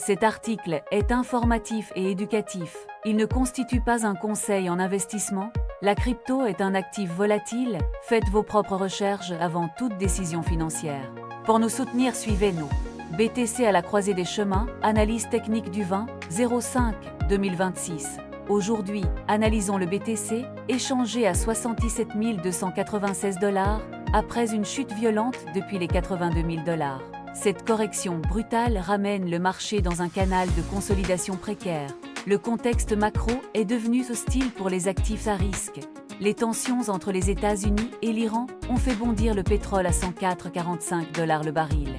Cet article est informatif et éducatif. Il ne constitue pas un conseil en investissement. La crypto est un actif volatile. Faites vos propres recherches avant toute décision financière. Pour nous soutenir, suivez-nous. BTC à la croisée des chemins, analyse technique du 20-05-2026. Aujourd'hui, analysons le BTC, échangé à 67 296 $ après une chute violente depuis les 82 000 $. Cette correction brutale ramène le marché dans un canal de consolidation précaire. Le contexte macro est devenu hostile pour les actifs à risque. Les tensions entre les États-Unis et l'Iran ont fait bondir le pétrole à 104,45 $ le baril.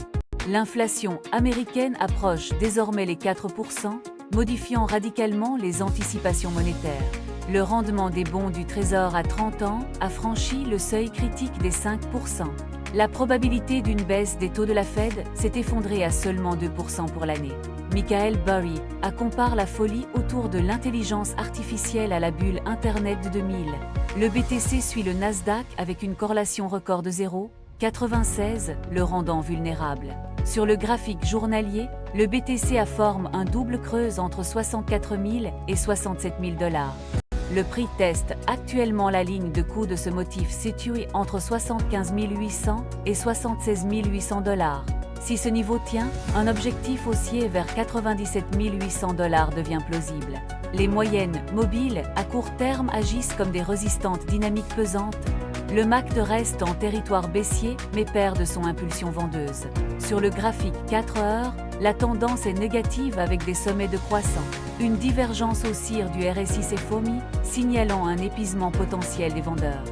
L'inflation américaine approche désormais les 4%, modifiant radicalement les anticipations monétaires. Le rendement des bons du Trésor à 30 ans a franchi le seuil critique des 5%. La probabilité d'une baisse des taux de la Fed s'est effondrée à seulement 2% pour l'année. Michael Burry compare la folie autour de l'intelligence artificielle à la bulle Internet de 2000. Le BTC suit le Nasdaq avec une corrélation record de 0,96, le rendant vulnérable. Sur le graphique journalier, le BTC forme un double creuse entre 64 000 et 67 000 $. Le prix teste actuellement la ligne de coût de ce motif situé entre 75 800 et 76 800 $. Si ce niveau tient, un objectif haussier vers 97 800 $ devient plausible. Les moyennes mobiles à court terme agissent comme des résistantes dynamiques pesantes. Le MACD reste en territoire baissier mais perd de son impulsion vendeuse. Sur le graphique 4 heures, la tendance est négative avec des sommets de croissant. Une divergence haussière du RSI FOMI, signalant un épuisement potentiel des vendeurs.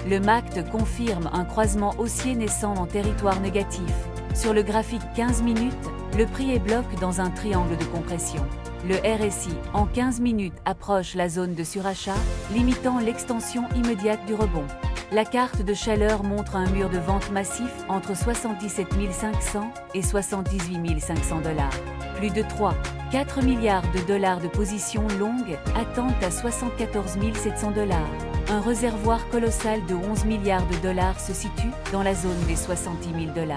Le MACD confirme un croisement haussier naissant en territoire négatif. Sur le graphique 15 minutes, le prix est bloqué dans un triangle de compression. Le RSI, en 15 minutes, approche la zone de surachat, limitant l'extension immédiate du rebond. La carte de chaleur montre un mur de vente massif entre 77 500 et 78 500 $. Plus de 3,4 milliards de dollars de positions longues attendent à 74 700 $. Un réservoir colossal de 11 milliards de dollars se situe dans la zone des 70 000 $.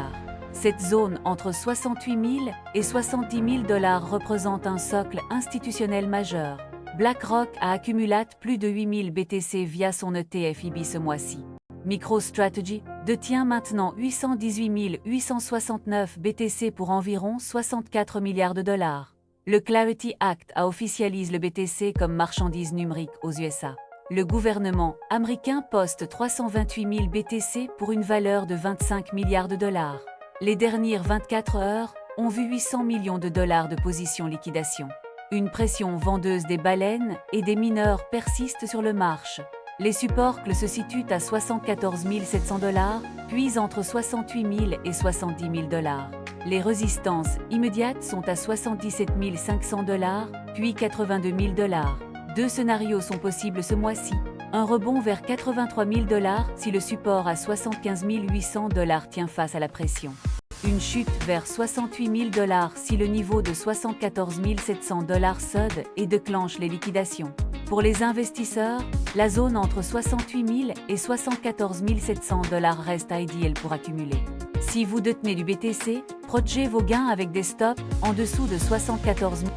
Cette zone entre 68 000 et 70 000 $ représente un socle institutionnel majeur. BlackRock a accumulé plus de 8 000 BTC via son ETF IBI ce mois-ci. MicroStrategy détient maintenant 818 869 BTC pour environ 64 milliards de dollars. Le Clarity Act a officialisé le BTC comme marchandise numérique aux USA. Le gouvernement américain poste 328 000 BTC pour une valeur de 25 milliards de dollars. Les dernières 24 heures ont vu 800 millions de dollars de positions liquidation. Une pression vendeuse des baleines et des mineurs persiste sur le marché. Les supports se situent à 74 700 $, puis entre 68 000 et 70 000 $. Les résistances immédiates sont à 77 500 $, puis 82 000 $. Deux scénarios sont possibles ce mois-ci. Un rebond vers 83 000 $ si le support à 75 800 $ tient face à la pression. Une chute vers 68 000 $ si le niveau de 74 700 $ cède et déclenche les liquidations. Pour les investisseurs, la zone entre 68 000 et 74 700 $ reste idéale pour accumuler. Si vous détenez du BTC, protégez vos gains avec des stops en dessous de 74 000 $.